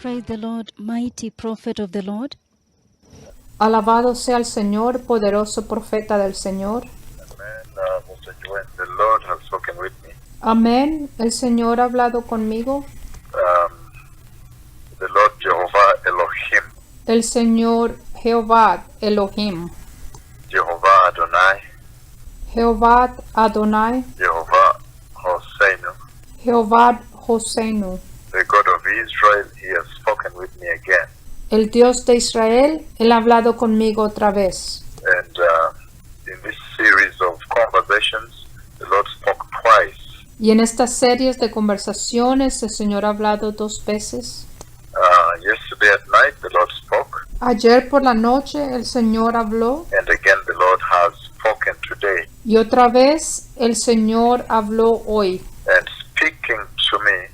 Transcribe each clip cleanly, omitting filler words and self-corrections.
Praise the Lord, mighty prophet of the Lord. Alabado sea el Señor, poderoso profeta del Señor. Amen. Mr. Joanne, the Lord has spoken with me. Amén. El Señor ha hablado conmigo. The Lord Jehovah Elohim, El Señor Jehová Elohim. Jehovah Adonai, Jehová Adonai. Jehovah Hoseinu, Jehová Hoseinu. the God of Israel, He has spoken with me again. El Dios de Israel, Él ha hablado conmigo otra vez. And in this series of conversations, the Lord spoke twice. Y en estas series de conversaciones, el Señor ha hablado dos veces. Yesterday at night, the Lord spoke, Ayer por la noche, el Señor habló. and again the Lord has spoken today. Y otra vez, el Señor habló hoy. And speaking to me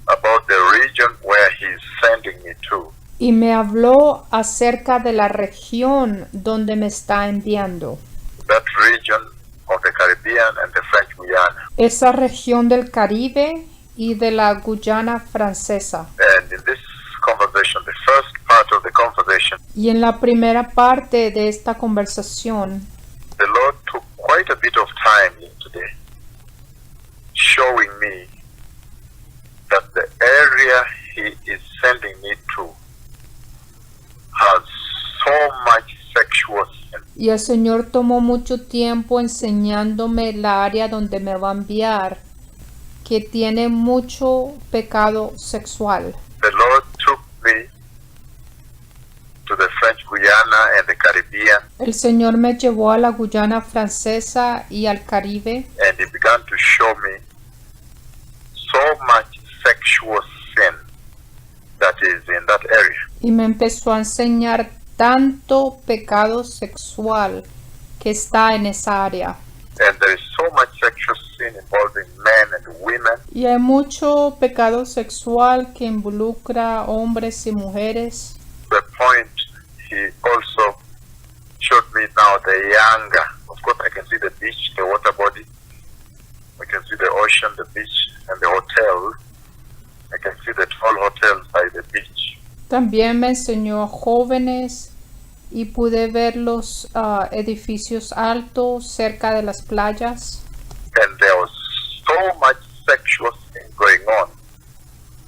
about the region where He is sending me to. Y me habló acerca de la región donde me está enviando. That region of the Caribbean and the French Guiana. Esa región del Caribe y de la Guyana francesa. And in this conversation, the first part of the conversation, Y en la primera parte de esta conversación, the Lord took quite a bit of time today showing me that the area He is sending me to has so much sexual sin. y el Señor tomó mucho tiempo enseñándome la área donde me va a enviar, que tiene mucho pecado sexual. The Lord took me to the French Guiana and the Caribbean, El Señor me llevó a la Guyana francesa y al Caribe, and He began to show me so much sexual sin that is in that area. y me empezó a enseñar tanto pecado sexual que está en esa área. And there is so much sexual sin involving men and women. Y hay mucho pecado sexual que involucra hombres y mujeres. The point He also showed me now the Yanga. Of course, I can see the beach, the water body. I can see the ocean, the beach, and the hotel. I can see the tall hotels by the beach. También me enseñó a jóvenes y pude ver los edificios altos cerca de las playas. And there was so much sexual sin going on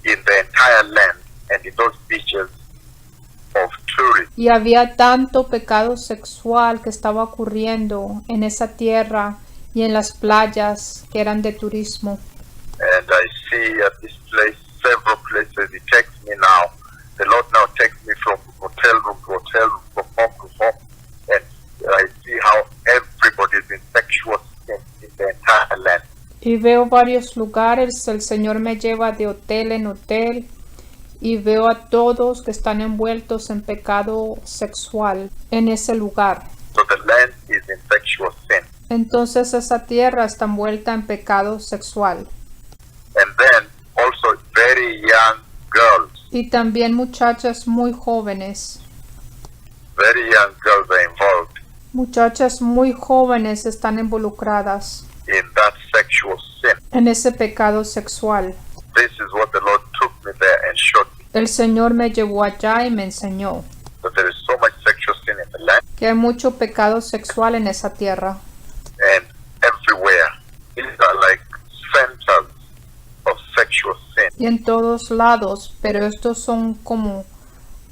in the entire land and in those beaches of tourists. Y había tanto pecado sexual que estaba ocurriendo en esa tierra y en las playas que eran de turismo. And I see at this place, several places, He takes me now. The Lord now takes me from hotel room to hotel room, from home to home. And I see how everybody is in sexual sin in the entire land. Y veo varios lugares, el Señor me lleva de hotel en hotel y veo a todos que están envueltos en pecado sexual en ese lugar. So the land is in sexual sin. Entonces esa tierra está envuelta en pecado sexual. And then also very young girls, Y también muchachas muy jóvenes. very young girls are involved Muchachas muy jóvenes están involucradas in that sexual sin. en ese pecado sexual. This is what the Lord took me there and showed me. El Señor me llevó allá y me enseñó That there is so much sexual sin in the land que hay mucho pecado sexual en esa tierra. and everywhere. These are like centers of sexual sin. Y en todos lados, pero estos son como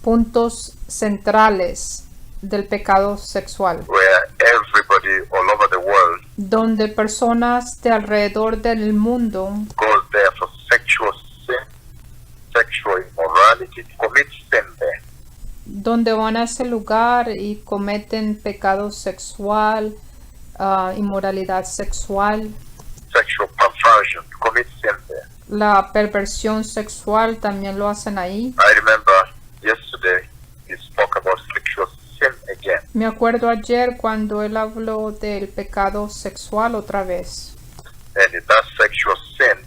puntos centrales del pecado sexual, Where everybody all over the world donde personas de alrededor del mundo goes there for sexual sin, sexual immorality, commits sin there. donde van a ese lugar y cometen pecado sexual, inmoralidad sexual, Sexual perversion, commits sin there. la perversión sexual también lo hacen ahí. I remember yesterday he spoke about sexual sin again. Me acuerdo ayer cuando él habló del pecado sexual otra vez. And in that sexual sin,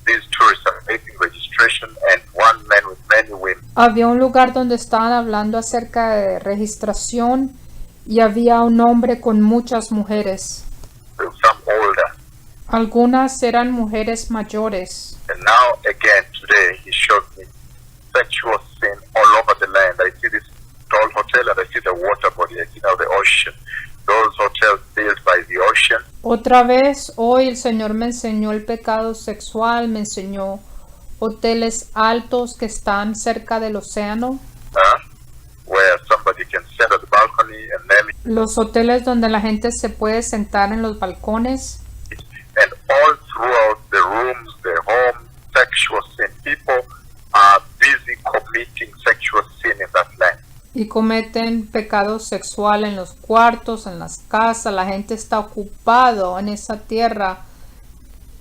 these tourists are making registration and one man with many women. Había un lugar donde estaban hablando acerca de registración y había un hombre con muchas mujeres. Some older. Algunas eran mujeres mayores. And now again today he showed me sexual sin all over the land. I see this tall hotel and I see the water body. I see now the ocean. Those hotels built by the ocean. Otra vez, hoy el Señor me enseñó el pecado sexual, me enseñó hoteles altos que están cerca del océano. Where somebody can sit at the balcony and then Los hoteles donde la gente se puede sentar en los balcones. and all throughout the rooms, the home, sexual sin. People are busy committing sexual sin in that land. Y cometen pecado sexual en los cuartos, en las casas. La gente está ocupado en esa tierra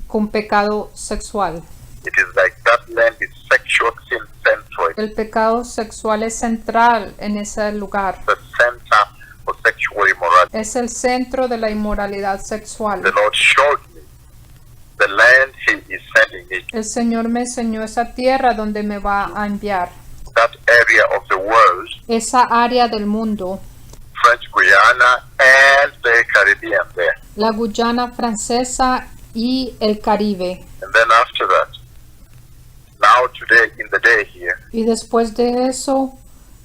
con pecado sexual. It is like that land is sexual sin central. El pecado sexual es central en ese lugar. The center of sexual immorality. Es el centro de la inmoralidad sexual. The Lord showed me the land He is sending me. El Señor me enseñó esa tierra donde me va a enviar. That area of the world, Esa área del mundo. French Guiana and the Caribbean there. La Guyana francesa y el Caribe. And then after that, now today in the day here, Y después de eso,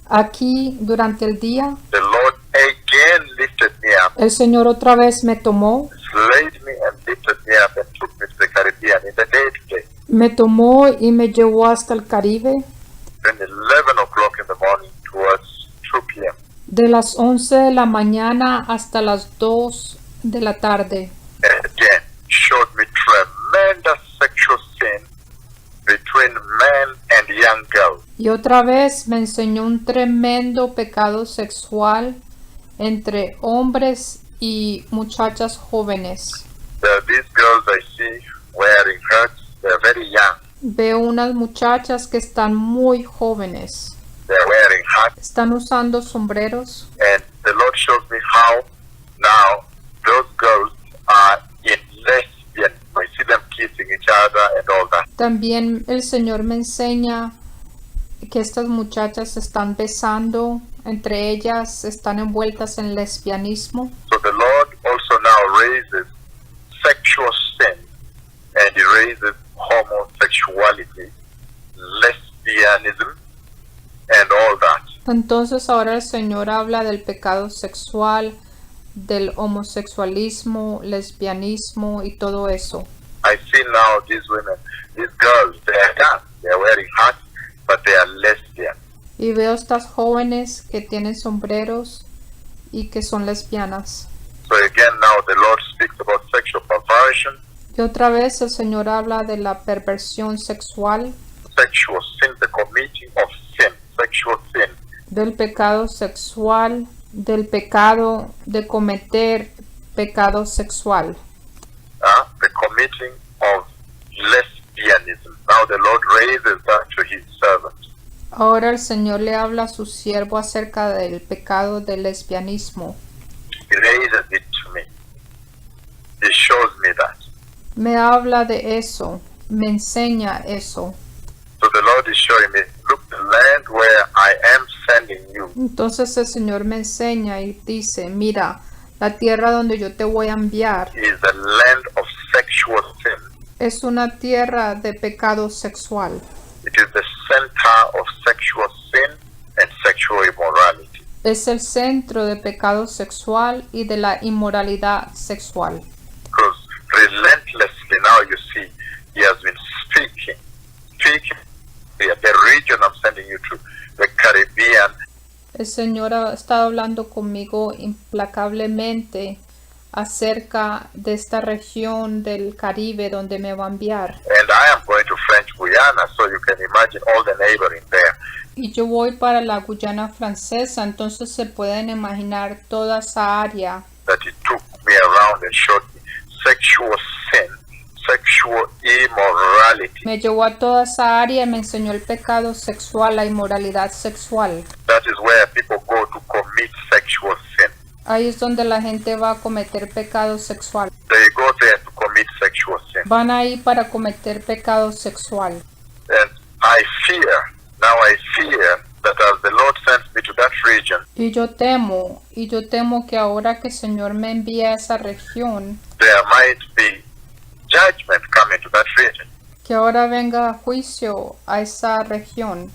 aquí durante el día, the Lord again lifted me up, el Señor otra vez me tomó. slayed me and lifted me up and took me to the Caribbean in the day today. Me tomó y me llevó hasta el Caribe. Then 11 o'clock in the morning towards 2 p.m. De las 11 de la mañana hasta las 2 de la tarde. And again showed me tremendous sexual sin between men and young girls. Y otra vez me enseñó un tremendo pecado sexual entre hombres y muchachas jóvenes. There are these girls I see wearing hats. They're very young. Veo unas muchachas que están muy jóvenes. They're wearing hats. Están usando sombreros. And the Lord shows me how now those girls are in lesbian. I see them kissing each other and all that. También el Señor me enseña que estas muchachas se están besando. Entre ellas están envueltas en lesbianismo. So the Lord also now raises sexual sin and He raises homosexuality, lesbianism, and all that. Entonces ahora el Señor habla del pecado sexual, del homosexualismo, lesbianismo y todo eso. I see now these women, these girls, they are young, they are wearing hats, but they are lesbian. Y veo estas jóvenes que tienen sombreros y que son lesbianas. So again now the Lord speaks about sexual perversion, Y otra vez el Señor habla de la perversión sexual, sexual sin, the committing of sin, sexual sin. del pecado sexual, del pecado de cometer pecado sexual. The committing of lesbianism. Now the Lord raises that to His servant. Ahora el Señor le habla a su siervo acerca del pecado del lesbianismo. He raises it to me. He shows me that. Me habla de eso, me enseña eso. So the Lord is showing me, look, the land where I am sending you Entonces el Señor me enseña y dice, mira, la tierra donde yo te voy a enviar is a land of sexual sin. es una tierra de pecado sexual. It is the center of sexual sin and sexual immorality. Es el centro de pecado sexual y de la inmoralidad sexual. Because relentlessly now you see, He has been speaking. The region I'm sending you to, the Caribbean, El Señor ha estado hablando conmigo implacablemente acerca de esta región del Caribe donde me va a enviar. and I am going to French Guiana, so you can imagine all the neighboring there. Y yo voy para la Guyana francesa, entonces se pueden imaginar toda esa área. That He took me around and showed me sexual sin, sexual immorality. Me llevó a toda esa área y me enseñó el pecado sexual, la inmoralidad sexual. That is where people go to commit sexual sin. Ahí es donde la gente va a cometer pecado sexual. They go there to commit sexual sin. Van ahí para cometer pecado sexual. And I fear that as the Lord sends me to that region, Y yo temo que ahora que el Señor me envía a esa región, there might be judgment coming to that region. que ahora venga juicio a esa región.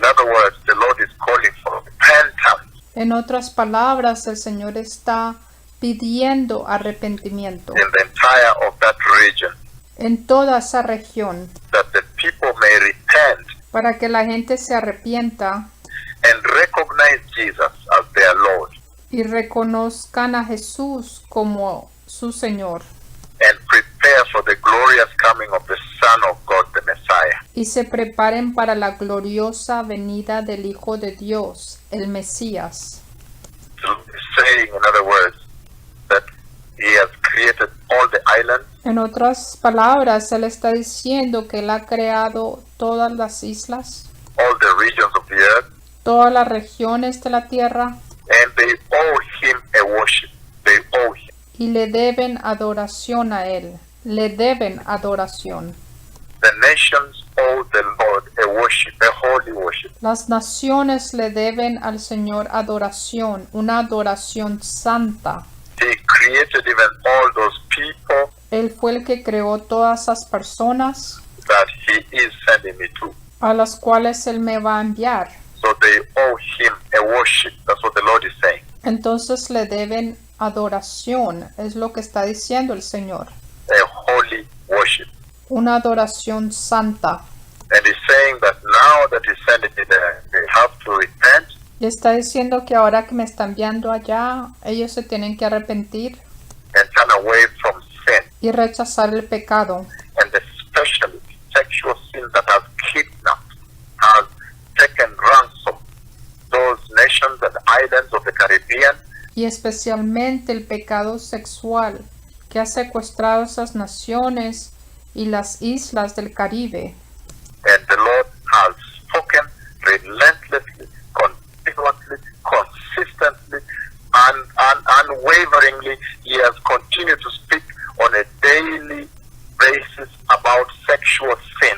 other words, the Lord is calling for repentance. En otras palabras, el Señor está pidiendo arrepentimiento In the entire of that region, en toda esa región, that the people may repent para que la gente se arrepienta and recognize Jesus as their Lord y reconozcan a Jesús como su Señor and prepare for the glorious coming of the Son of God, the Messiah. y se preparen para la gloriosa venida del Hijo de Dios, el Mesías. So he's saying, in other words, that he has created all the islands, En otras palabras, Él está diciendo que Él ha creado todas las islas, all the regions of the earth, todas las regiones de la tierra, and they owe him a worship. They owe him. y le deben adoración a Él. Le deben adoración. The nations owe the Lord a worship, a holy worship. Las naciones le deben al Señor adoración, una adoración santa. He created even all those people Él fue el que creó todas esas personas that he is sending me to. a las cuales Él me va a enviar. So they owe him a worship. That's what the Lord is saying. Entonces le deben adoración, es lo que está diciendo el Señor. A holy worship. Una adoración santa. And he's saying that now that he's sending me there, they have to repent Y está diciendo que ahora que me están enviando allá, ellos se tienen que arrepentir and turn away from sin, y rechazar el pecado. and especially sexual sin that has kidnapped, has taken ransom those nations and islands of the Caribbean, Y especialmente el pecado sexual que ha secuestrado esas naciones y las islas del Caribe. and the Lord has spoken relentlessly, continuously, consistently, and unwaveringly. He has continued to speak on a daily basis about sexual sin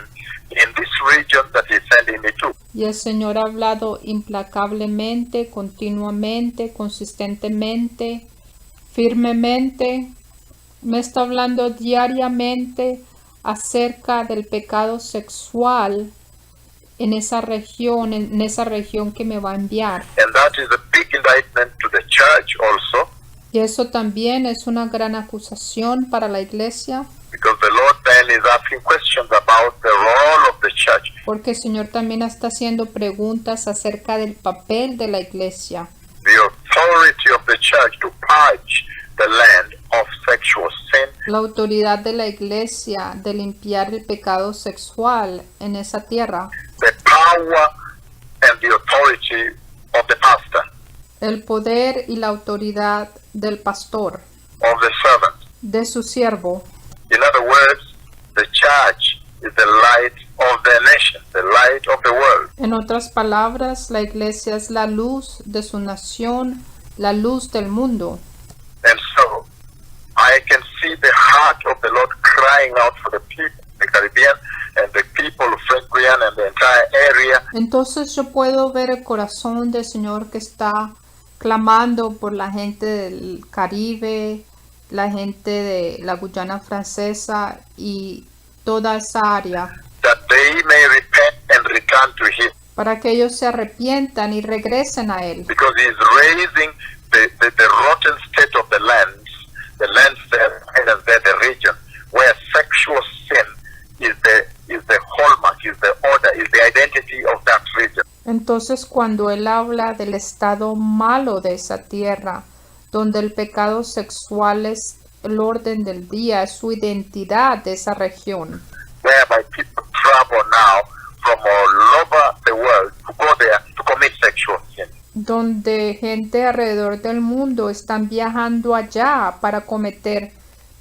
in this region that he's sending me to. Y el Señor ha hablado implacablemente, continuamente, consistentemente, firmemente. Me está hablando diariamente acerca del pecado sexual en esa región que me va a enviar. And that is a big indictment to the church also, Y eso también es una gran acusación para la iglesia, because the Lord then is asking questions about the role of the church. porque el Señor también está haciendo preguntas acerca del papel de la iglesia, The authority of the church to purge the land of sexual sin, la autoridad de la iglesia de limpiar el pecado sexual en esa tierra, the power and the authority of the pastor, el poder y la autoridad del pastor, of the servant. de su siervo. In other words, the church is the light of the nation, the light of the world. En otras palabras, la iglesia es la luz de su nación, la luz del mundo. And so I can see the heart of the Lord crying out for the people, the Caribbean and the people of French Guiana and the entire area. Entonces yo puedo ver el corazón del Señor que está clamando por la gente del Caribe, la gente de la Guyana Francesa y toda esa área, That they may repent and return to him, para que ellos se arrepientan y regresen a Él, because he is raising the rotten state of the lands there, and there, the region where sexual sin is the hallmark, is the order, is the identity of that region. Entonces cuando Él habla del estado malo de esa tierra, donde el pecado sexual es el orden del día, es su identidad de esa región, Whereby people travel now from all over the world to go there to commit sexual sin. donde gente alrededor del mundo están viajando allá para cometer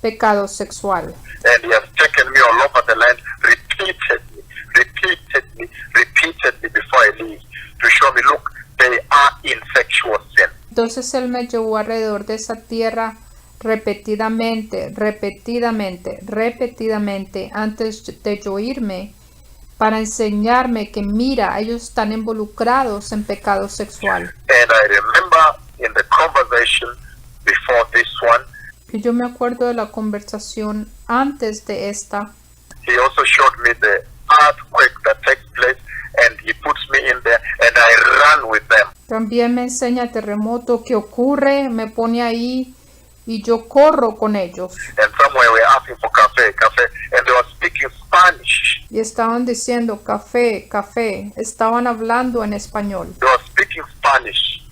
pecado sexual. And he has taken me all over the land repeatedly before I leave to show me, look, they are in sexual sin. Entonces Él me llevó alrededor de esa tierra repetidamente antes de yo irme, para enseñarme que mira, ellos están involucrados en pecado sexual. And I remember in the conversation before this one, Y yo me acuerdo de la conversación antes de esta, he also showed me the earthquake that takes place, and he puts me in there También me enseña el terremoto que ocurre, me pone ahí y yo corro con ellos. And somewhere we're asking for cafe, cafe, and they were speaking Spanish. Y estaban diciendo café, café. Estaban hablando en español. They were speaking Spanish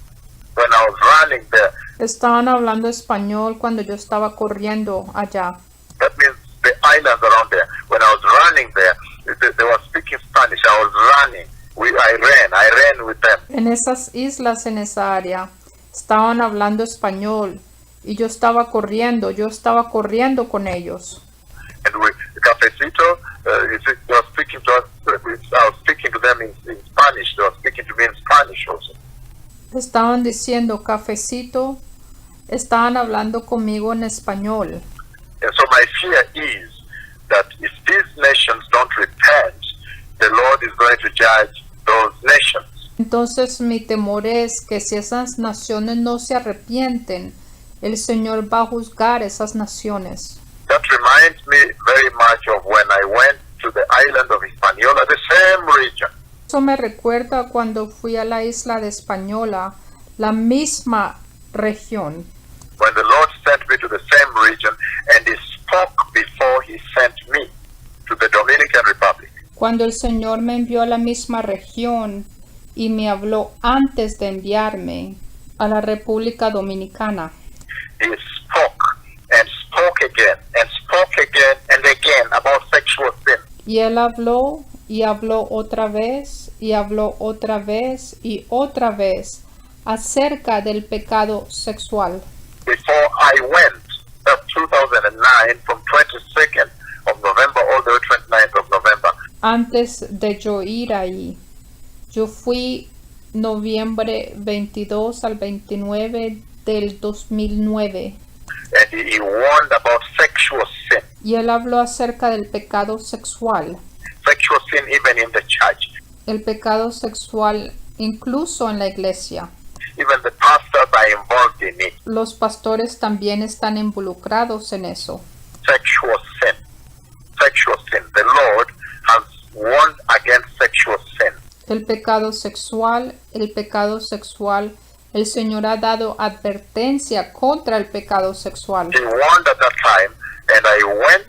when I was running there. Estaban hablando español cuando yo estaba corriendo allá. That means the islands around there. When I was running there, they were speaking Spanish. I was running. I ran with them. En esas islas, en esa área, estaban hablando español y yo estaba corriendo con ellos. And the cafecito, they were speaking to us. I was speaking to them in Spanish. They were speaking to me in Spanish also. Estaban diciendo cafecito, estaban hablando conmigo en español. And so my fear is that if these nations don't repent, the Lord is going to judge those nations. Entonces mi temor es que si esas naciones no se arrepienten, el Señor va a juzgar esas naciones. That reminds me very much of when I went to the island of Hispaniola, the same region. Eso me recuerda cuando fui a la isla de Española, la misma región. When the Lord sent me to the same region and He spoke before He sent me to the Dominican Republic. Cuando el Señor me envió a la misma región y me habló antes de enviarme a la República Dominicana. He spoke and spoke again and spoke again and again about sexual sin. Y Él habló y habló otra vez y habló otra vez y otra vez acerca del pecado sexual. Before I went, that's 2009, from 22nd of November all the way 29th of November. Antes de yo ir ahí, yo fui noviembre 22 al 29 del 2009. And he warned about sexual sin. Y él habló acerca del pecado sexual. Sexual sin even in the church. El pecado sexual incluso en la iglesia. Even the pastors are involved in it. Los pastores también están involucrados en eso. Sexual sin. Sexual sin. The Lord has warned against sexual sin. El pecado sexual, el pecado sexual. El Señor ha dado advertencia contra el pecado sexual. He warned at that time, and I went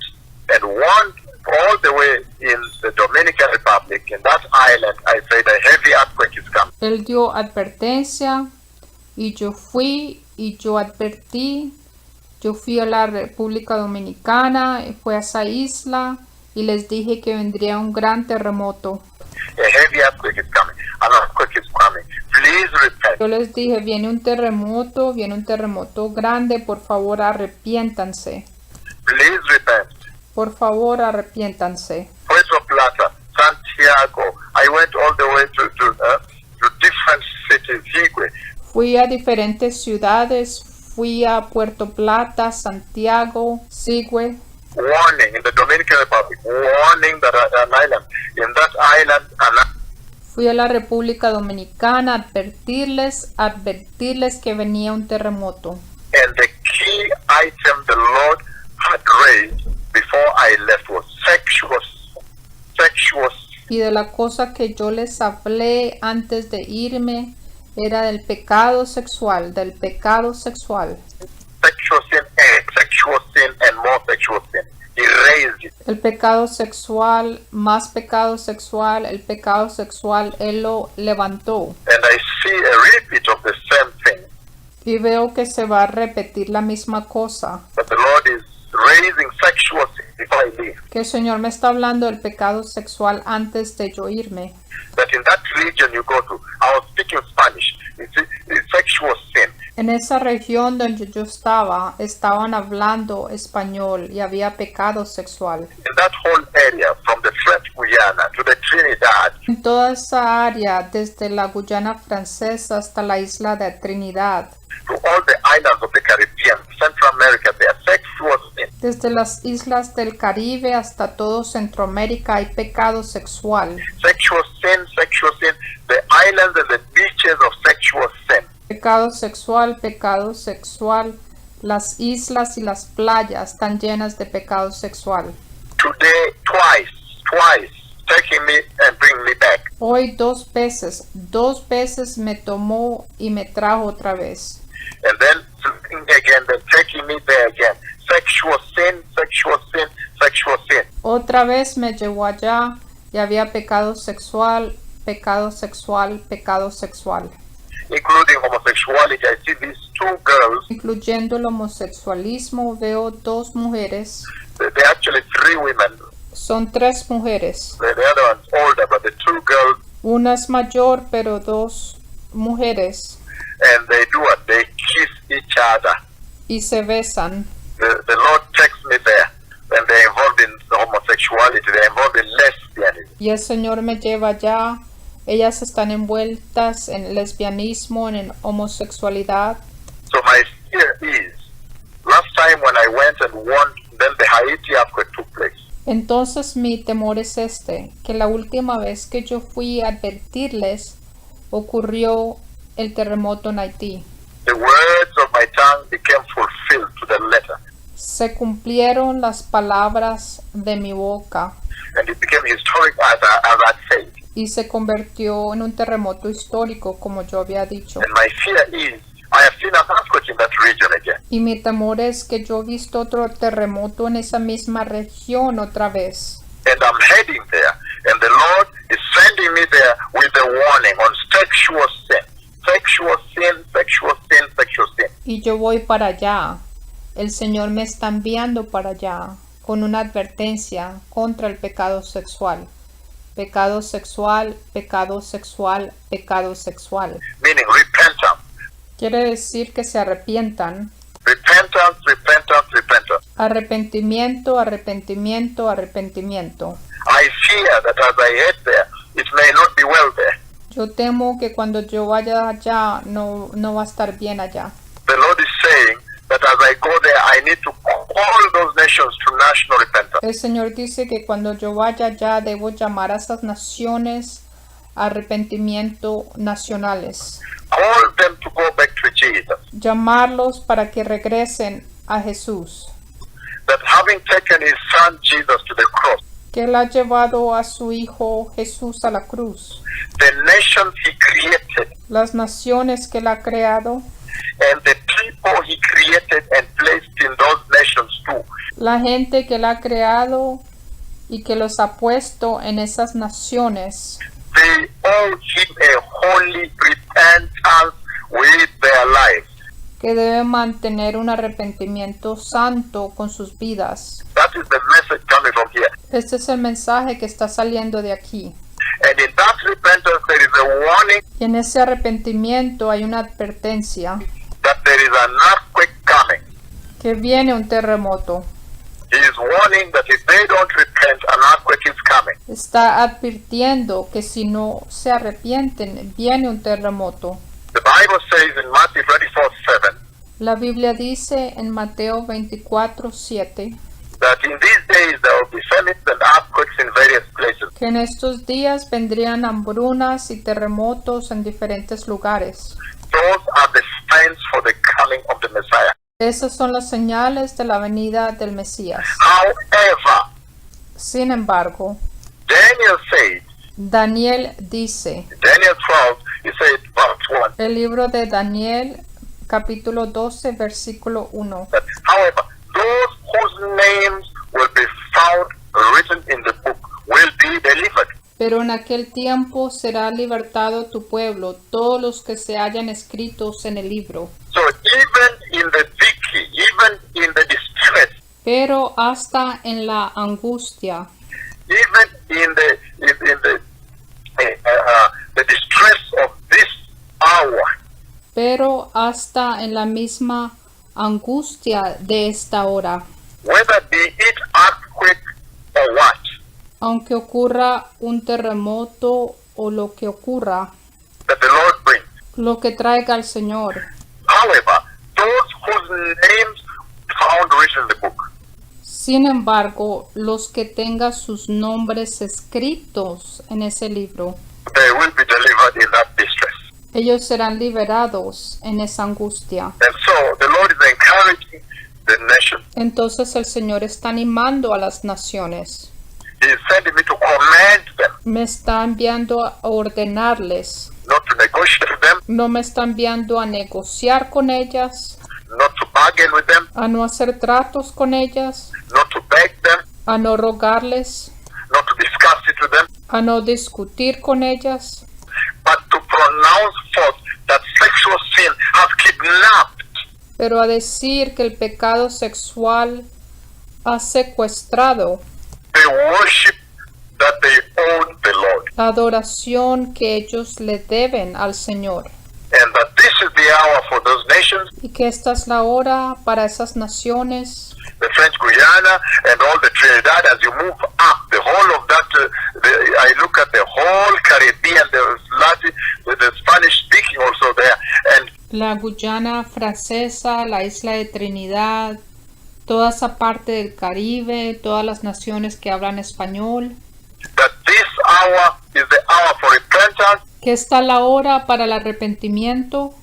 and warned all the way in the Dominican Republic. In that island, I said a heavy earthquake is coming. Él dio advertencia y yo fui y yo advertí. Yo fui a la República Dominicana, fui a esa isla y les dije que vendría un gran terremoto. A heavy earthquake is coming. An earthquake is coming. Please repent. Yo les dije, viene un terremoto grande, por favor arrepiéntanse. Please repent. Por favor arrepiéntanse. Puerto Plata, Santiago. I went all the way to different cities. Higüey. Fui a diferentes ciudades, fui a Puerto Plata, Santiago, Higüey. Warning in the Dominican Republic. Warning that an island. In that island, Fui a la República Dominicana a advertirles que venía un terremoto. And the key item the Lord had raised before I left was sexual. Y de la cosa que yo les hablé antes de irme era del pecado sexual, Sexual sin and more sexual sin. He raised it. El pecado sexual, más pecado sexual, el pecado sexual, Él lo levantó. And I see a repeat of the same thing. Y veo que se va a repetir la misma cosa. But the Lord is raising sexual sin before I leave. Que el Señor me está hablando del pecado sexual antes de yo irme. That in that region you go to, I was speaking Spanish. It's sexual sin. En esa región donde yo estaba, estaban hablando español y había pecado sexual. In that whole area, from the French Guiana to the Trinidad, En toda esa área, desde la Guyana francesa hasta la isla de Trinidad, to all the islands of the Caribbean, Central America, they are sexual sin. desde las islas del Caribe hasta todo Centroamérica hay pecado sexual. Sexual sin, the islands and the beaches of sexual sin. Pecado sexual, las islas y las playas están llenas de pecado sexual. Today, twice, taking me and bringing me back. Hoy 2 veces me tomó y me trajo otra vez. And then flipping again, then taking me there again. Sexual sin, sexual sin, sexual sin. Otra vez me llevó allá y había pecado sexual, pecado sexual, pecado sexual. Including homosexuality. I see these 2 girls. Incluyendo el homosexualismo, veo 2 mujeres. They're actually 3 women. Son 3 mujeres. The other one's older, but the 2 girls, Una es mayor, pero 2 mujeres. and they do what? They kiss each other. Y se besan. The Lord takes me there. When they're involved in homosexuality, they're involved in lesbianism. Y el Señor me lleva allá. Ellas están envueltas en lesbianismo, en homosexualidad. So my fear is, last time when I went and warned, then the Haiti earthquake took place. Entonces mi temor es que la última vez que yo fui a advertirles, ocurrió el terremoto en Haití. The words of my tongue became fulfilled to the letter, Se cumplieron las palabras de mi boca and it became historic as I said. y se convirtió en un terremoto histórico, como yo había dicho. And my fear is, I have seen an earthquake in that region again. Y mi temor es que yo he visto otro terremoto en esa misma región otra vez. And I'm heading there, and the Lord is sending me there with a warning on sexual sin. Sexual sin, sexual sin, sexual sin. Y yo voy para allá. El Señor me está enviando para allá con una advertencia contra el pecado sexual. Pecado sexual, pecado sexual, pecado sexual. Meaning repentance. Quiere decir que se arrepientan. Repentance, repentance, repentance. Arrepentimiento, arrepentimiento, arrepentimiento. I fear that as I head there, it may not be well there. Yo temo que cuando yo vaya allá no va a estar bien allá. The Lord is saying that as I go there, I need to call those nations to national repentance. El Señor dice que cuando yo vaya allá debo llamar a esas naciones a arrepentimiento nacionales. Call them to go back to Jesus. Llamarlos para que regresen a Jesús. That having taken his son Jesus to the cross, Que Él ha llevado a su Hijo Jesús a la cruz. the nations he created Las naciones que Él ha creado. and the people he created and placed in those nations too, La gente que Él ha creado y que los ha puesto en esas naciones. they owe him a holy repentance with their lives. Que deben mantener un arrepentimiento santo con sus vidas. That is the message coming from here. Este es el mensaje que está saliendo de aquí. And in that repentance, there is a warning Y en ese arrepentimiento hay una advertencia that there is an earthquake coming. que viene un terremoto. He is warning that if they don't repent, an earthquake is coming. Está advirtiendo que si no se arrepienten, viene un terremoto. The Bible says in Matthew 24:7 La Biblia dice en Mateo 24:7 that in these days there will be famines and earthquakes in various places. que en estos días vendrían hambrunas y terremotos en diferentes lugares. Those are the signs for the coming of the Messiah. Esas son las señales de la venida del Mesías. However, Sin embargo, Daniel said, Daniel dice, Daniel 12, he said, verse 1, el libro de Daniel, capítulo 12, versículo 1, that however, those whose names will be found written in the book will be delivered. pero en aquel tiempo será libertado tu pueblo, todos los que se hayan escritos en el libro. So even in the victory, even in the distress, Pero hasta en la angustia, even in the distress of this hour, pero hasta en la misma angustia de esta hora, whether be it earthquake or what, aunque ocurra un terremoto o lo que ocurra, that the Lord brings. lo que traiga el Señor. However, those whose names found written in the book, Sin embargo, los que tengan sus nombres escritos en ese libro, they will be delivered in that distress. ellos serán liberados en esa angustia. And so the Lord is encouraging the nation. Entonces el Señor está animando a las naciones He is sending me to command them Me está enviando a ordenarles. not to negotiate with them, No me está enviando a negociar con ellas, not to bargain with them, a no hacer tratos con ellas, not to beg them, a no rogarles, not to discuss it with them, a no discutir con ellas, but to pronounce forth that sexual sin has kidnapped pero a decir que el pecado sexual ha secuestrado the worship that they owed the Lord, la adoración que ellos le deben al Señor, and that this is the hour for those nations, y que esta es la hora para esas naciones, the French Guiana and all the Trinidad. As you move up, the whole of that, I look at the whole Caribbean, the Spanish speaking also there, and la Guyana francesa, la isla de Trinidad, toda esa parte del Caribe, todas las naciones que hablan español, that this hour is the hour for repentance, que está la hora para el arrepentimiento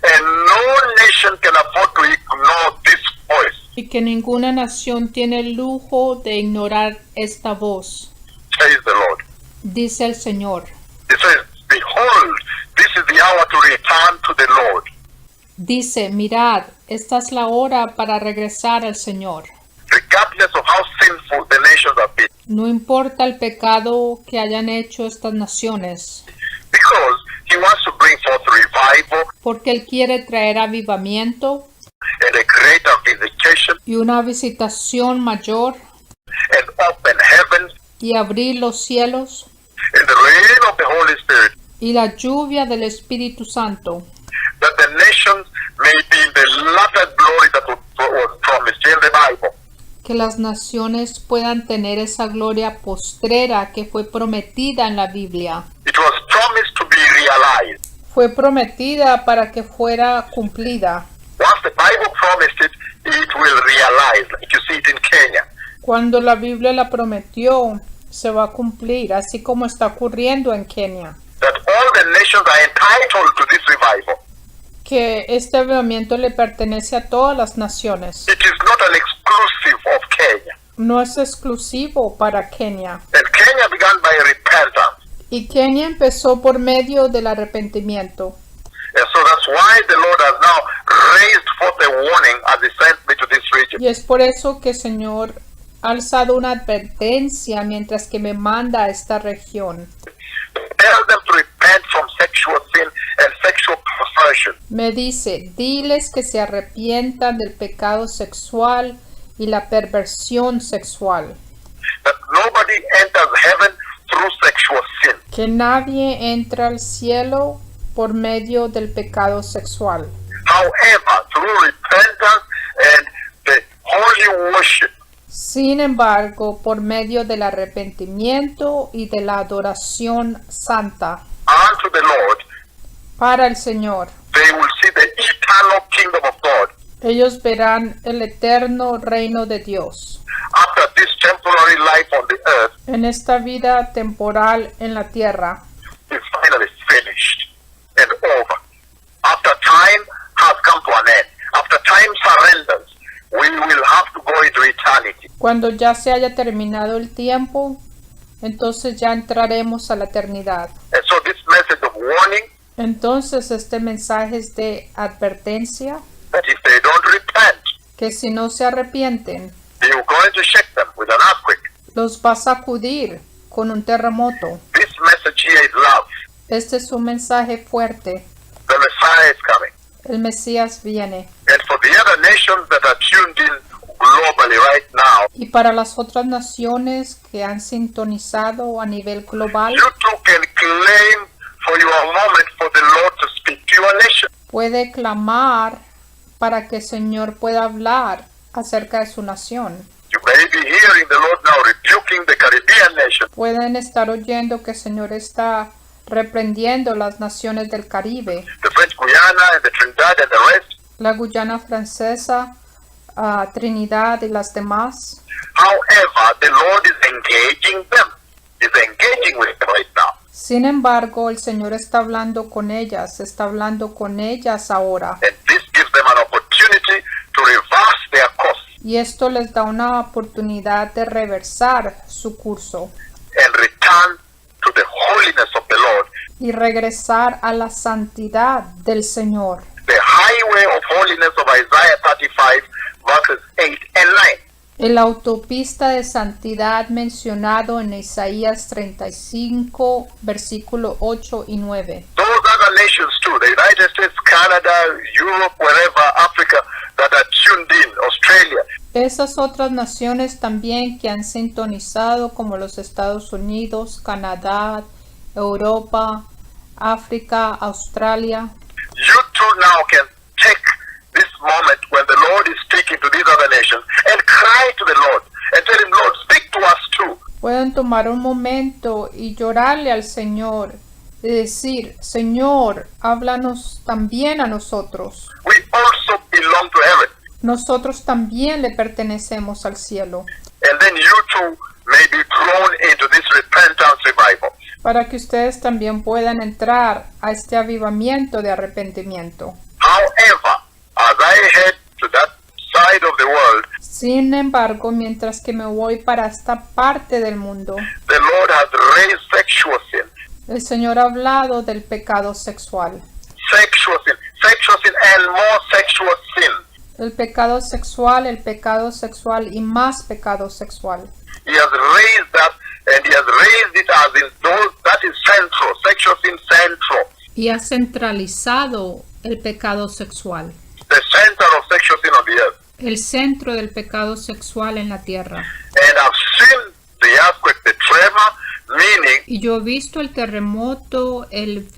and no nation can afford to ignore this voice, y que ninguna nación tiene el lujo de ignorar esta voz, says the Lord. dice el Señor. He says, behold, this is the hour to return to the Lord. Dice, mirad, esta es la hora para regresar al Señor. Regardless of how sinful the nations have been. No importa el pecado que hayan hecho estas naciones, Because he wants to bring forth revival porque Él quiere traer avivamiento and a greater visitation y una visitación mayor and open heaven y abrir los cielos and the rain of the Holy Spirit, y la lluvia del Espíritu Santo, that the nations may be in the latter glory that was promised in the Bible. que las naciones puedan tener esa gloria postrera que fue prometida en la Biblia. It was promised to be realized. Fue prometida para que fuera cumplida. Once the Bible promised it, it will realize, like you see it in Kenya. Cuando la Biblia la prometió, se va a cumplir, así como está ocurriendo en Kenia. That all the nations are entitled to this revival. Que este avivamiento le pertenece a todas las naciones. It is not an exclusive of Kenya. No es exclusivo para Kenia. And Kenya began by repentance. Y Kenia empezó por medio del arrepentimiento. And so that's why the Lord has now raised forth a warning as he sent me to this region. Y es por eso que el Señor ha alzado una advertencia mientras que me manda a esta región. Tell them to repent from sexual sin and sexual perversion. Me dice, diles que se arrepientan del pecado sexual y la perversión sexual. That nobody enters heaven through sexual sin. Que nadie entra al cielo por medio del pecado sexual. However, through repentance and the holy worship, Sin embargo, por medio del arrepentimiento y de la adoración santa unto the Lord, para el Señor, they will see the eternal kingdom of God. ellos verán el eterno reino de Dios. After this temporary life on the earth En esta vida temporal en la tierra, is finally finished and over. After time has come to an end, after time surrenders, we will have to go into eternity. cuando ya se haya terminado el tiempo, entonces ya entraremos a la eternidad. And so this message of warning Entonces este mensaje es de advertencia, that if they don't repent, que si no se arrepienten, you're going to shake them with an earthquake. los va a sacudir con un terremoto. This message here is love. Este es un mensaje fuerte. The Messiah is coming. El Mesías viene. And for the other nations that are tuned in globally right now, Y para las otras naciones que han sintonizado a nivel global, you too can claim for your moment for the Lord to speak to your nation. puede clamar para que el Señor pueda hablar acerca de su nación. You may be hearing the Lord now rebuking the Caribbean nation. Pueden estar oyendo que el Señor está reprendiendo las naciones del Caribe, The French Guiana and the Trinidad and the rest. la Guyana francesa, Trinidad y las demás. However, the Lord is engaging them. He's engaging with them right now. Sin embargo, el Señor está hablando con ellas ahora. And this gives them an opportunity to reverse their course Y esto les da una oportunidad de reversar su curso and return to the holiness of the Lord, y regresar a la santidad del Señor. the highway of holiness of Isaiah 35 verses 8 and 9. En la autopista de santidad mencionado en Isaías 35, versículo 8 y 9. Those other nations too, the United States, Canada, Europe, wherever, Africa, that are tuned in, Australia. Esas otras naciones también que han sintonizado, como los Estados Unidos, Canadá, Europa, África, Australia. You too now can take this moment when the Lord is speaking to these other nations and cry to the Lord and tell him, Lord, speak to us too. Pueden tomar un momento y llorarle al Señor y decir, Señor, háblanos también a nosotros. We also belong to heaven. Nosotros también le pertenecemos al cielo. And then you too may be thrown into this repentance revival. Para que ustedes también puedan entrar a este avivamiento de arrepentimiento. However, as I head to that side of the world, Sin embargo, mientras que me voy para esta parte del mundo, the Lord has raised sexual sin. el Señor ha hablado del pecado sexual. Sexual sin and more sexual sin. El pecado sexual y más pecado sexual. He has raised that, and he has raised it as in those, that is central, sexual sin central. Y ha centralizado el pecado sexual. The center of sexual sin on the earth. El centro del pecado sexual en la tierra. And I've seen the earthquake, the tremor, meaning Y yo he visto el terremoto, el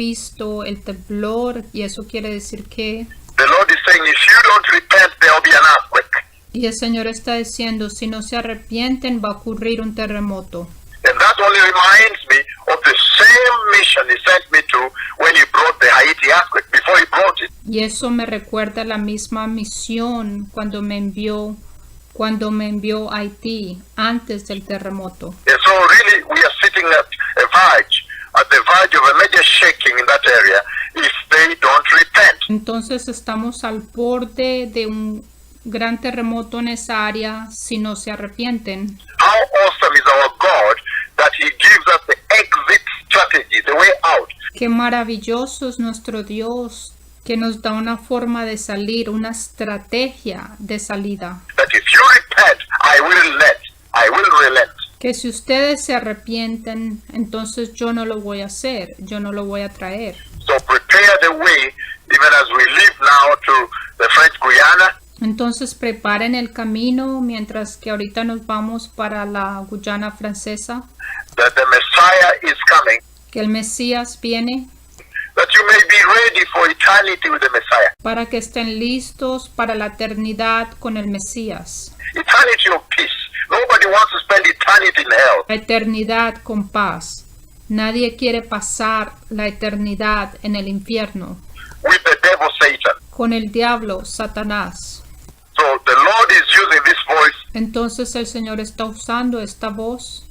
temblor, y eso quiere decir que... the Lord is saying, if you don't repent, there will be an earthquake. Y el Señor está diciendo, si no se arrepienten va a ocurrir un terremoto. And that only reminds me of the same mission he sent me to when he brought the Haiti earthquake, before he brought it. Y eso me recuerda la misma misión cuando me envió a Haití antes del terremoto. And so really we are sitting at the verge of a major shaking in that area if they don't repent. Entonces estamos al borde de un gran terremoto en esa área si no se arrepienten. How awesome is our God that he gives us the exit strategy, the way out. Qué maravilloso es nuestro Dios que nos da una forma de salir, una estrategia de salida. That if you repent, I will relent. Que si ustedes se arrepienten, entonces yo no lo voy a hacer, yo no lo voy a traer. So prepare the way, even as we leave now to the French Guiana. Entonces preparen el camino mientras que ahorita nos vamos para la Guyana francesa, That the Messiah is coming. que el Mesías viene, That you may be ready for eternity with the Messiah. para que estén listos para la eternidad con el Mesías. Eternity of peace. Nobody wants to spend eternity in hell. La eternidad con paz. Nadie quiere pasar la eternidad en el infierno With the devil Satan. con el diablo, Satanás. So the Lord is using this voice Entonces el Señor está usando esta voz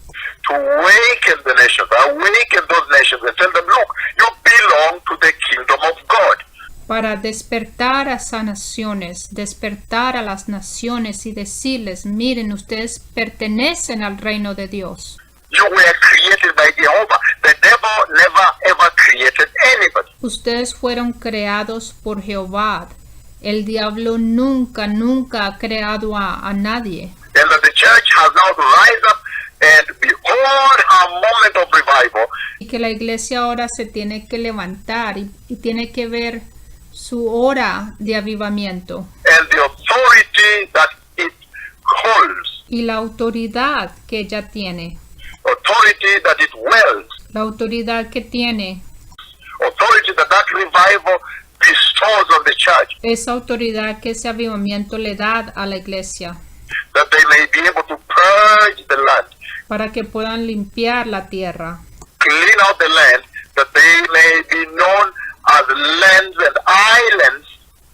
to awaken the nations, awaken those nations and tell them, look, you belong to the kingdom of God. para despertar a esas naciones, despertar a las naciones y decirles, miren, ustedes pertenecen al reino de Dios. You were created by Jehovah. The devil never ever created anybody. Ustedes fueron creados por Jehová. El diablo nunca ha creado a nadie. And that the church has now to rise up and behold her moment of revival. Y que la iglesia ahora se tiene que levantar y tiene que ver su hora de avivamiento. And the authority that it holds. Y la autoridad que ella tiene. Authority that it wields. La autoridad que tiene. Authority that revival bestows on the church. Esa autoridad que ese avivamiento le da a la iglesia. That they may be able to purge the land. Para que puedan limpiar la tierra. Clean out the land. That they may be known as lands and islands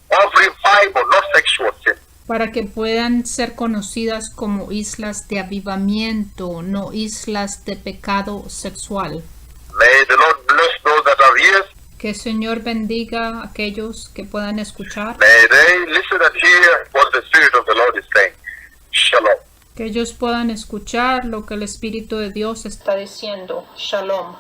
of revival, not sexual sin. Para que puedan ser conocidas como islas de avivamiento, no islas de pecado sexual. May the Lord bless those that have ears. Que el Señor bendiga a aquellos que puedan escuchar. May they listen and hear what the Spirit of the Lord is saying. Shalom. Que ellos puedan escuchar lo que el Espíritu de Dios está diciendo. Shalom.